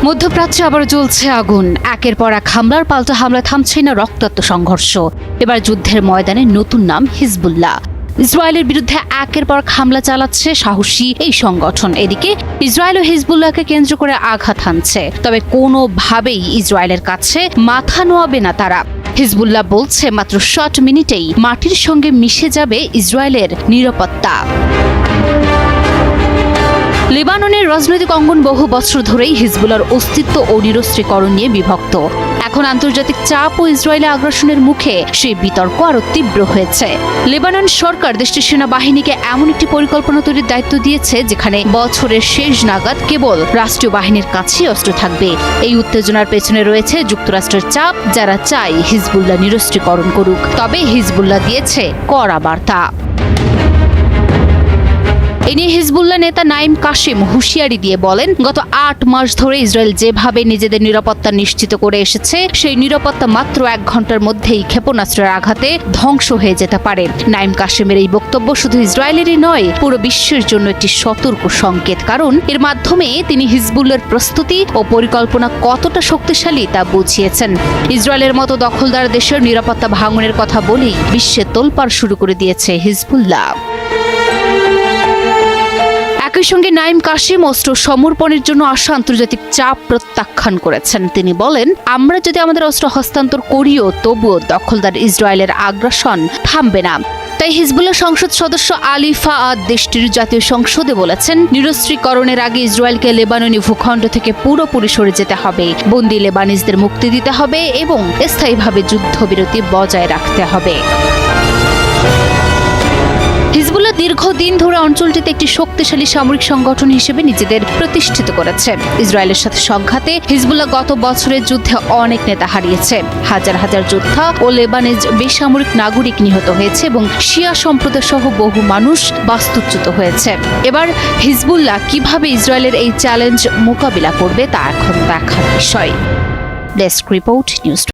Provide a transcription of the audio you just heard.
মধ্যপ্রাচ্যে আবার জ্বলছে আগুন। একের পর এক হামলার পাল্টা হামলা থামছে না রক্তাক্ত সংঘর্ষ। এবার যুদ্ধের ময়দানে নতুন নাম হিজবুল্লাহ। ইসরায়েলের বিরুদ্ধে একের পর হামলা চালাচ্ছে সাহসী এই সংগঠন। এদিকে ইসরায়েল ও হিজবুল্লাহকে কেন্দ্র করে আঘাত হানছে, তবে কোনোভাবেই ইসরায়েলের কাছে মাথা নোয়াবে না তারা। হিজবুল্লাহ বলছে মাত্র 60 মিনিটেই মাটির সঙ্গে মিশে যাবে ইসরায়েলের নিরাপত্তা। লেবাননের রাজনৈতিক অঙ্গন বহু বছর ধরেই হিজবুল্লাহর অস্তিত্ব ও নিরস্ত্রীকরণ নিয়ে বিভক্ত। এখন আন্তর্জাতিক চাপ ও ইসরায়েলি আগ্রাসনের মুখে সেই বিতর্ক আরও তীব্র হয়েছে। লেবানন সরকার দেশটির সেনাবাহিনীকে এমন একটি পরিকল্পনা তৈরির দায়িত্ব দিয়েছে যেখানে বছরের শেষ নাগাদ কেবল রাষ্ট্রীয় বাহিনীর কাছেই অস্ত্র থাকবে। এই উত্তেজনার পেছনে রয়েছে যুক্তরাষ্ট্রের চাপ, যারা চায় হিজবুল্লাহ নিরস্ত্রীকরণ করুক। তবে হিজবুল্লাহ দিয়েছে কড়া বার্তা। এ নিয়ে হিজবুল্লাহ নেতা নাইম কাসেম হুঁশিয়ারি দিয়ে বলেন, গত 8 মাস ধরে ইসরায়েল যেভাবে নিজেদের নিরাপত্তা নিশ্চিত করে এসেছে, সেই নিরাপত্তা মাত্র 1 ঘন্টার মধ্যেই ক্ষেপণাস্ত্রের আঘাতে ধ্বংস হয়ে যেতে পারে। নাইম কাসেমের এই বক্তব্য শুধু ইসরায়েলেরই নয়, পুরো বিশ্বের জন্য একটি সতর্ক সংকেত। কারণ এর মাধ্যমে তিনি হিজবুল্লাহর প্রস্তুতি ও পরিকল্পনা কতটা শক্তিশালী তা বুঝিয়েছেন। ইসরায়েলের মতো দখলদার দেশের নিরাপত্তা ভাঙনের কথা বলেই বিশ্বে তোলপাড় শুরু করে দিয়েছে হিজবুল্লাহ। একই সঙ্গে নাইম কাসেম অস্ত্র সমর্পণের জন্য আসা আন্তর্জাতিক চাপ প্রত্যাখ্যান করেছেন। তিনি বলেন, আমরা যদি আমাদের অস্ত্র হস্তান্তর করিও, তবুও দখলদার ইসরায়েলের আগ্রাসন থামবে না। তাই হিজবুল্লাহ সংসদ সদস্য আলী ফাআদ দেশটির জাতীয় সংসদে বলেছেন, নিরস্ত্রীকরণের আগে ইসরায়েলকে লেবাননি ভূখণ্ড থেকে পুরোপুরি সরে যেতে হবে, বন্দী লেবানিজদের মুক্তি দিতে হবে এবং স্থায়ীভাবে যুদ্ধবিরতি বজায় রাখতে হবে। হিজবুল্লাহ দীর্ঘদিন ধরে অঞ্চলটিতে একটি শক্তিশালী সামরিক সংগঠন হিসেবে নিজেদের প্রতিষ্ঠিত করেছে। ইসরায়েলের সাথে সংঘাতে হিজবুল্লাহ গত বছরের যুদ্ধে অনেক নেতা হারিয়েছে। হাজার হাজার যোদ্ধা ও লেবানিজ বেসামরিক নাগরিক নিহত হয়েছে এবং শিয়া সম্প্রদায় সহ বহু মানুষ বাস্তুচ্যুত হয়েছে। এবার হিজবুল্লাহ কিভাবে ইসরায়েলের এই চ্যালেঞ্জ মোকাবিলা করবে তা এখন দেখার বিষয়। Desk report, news.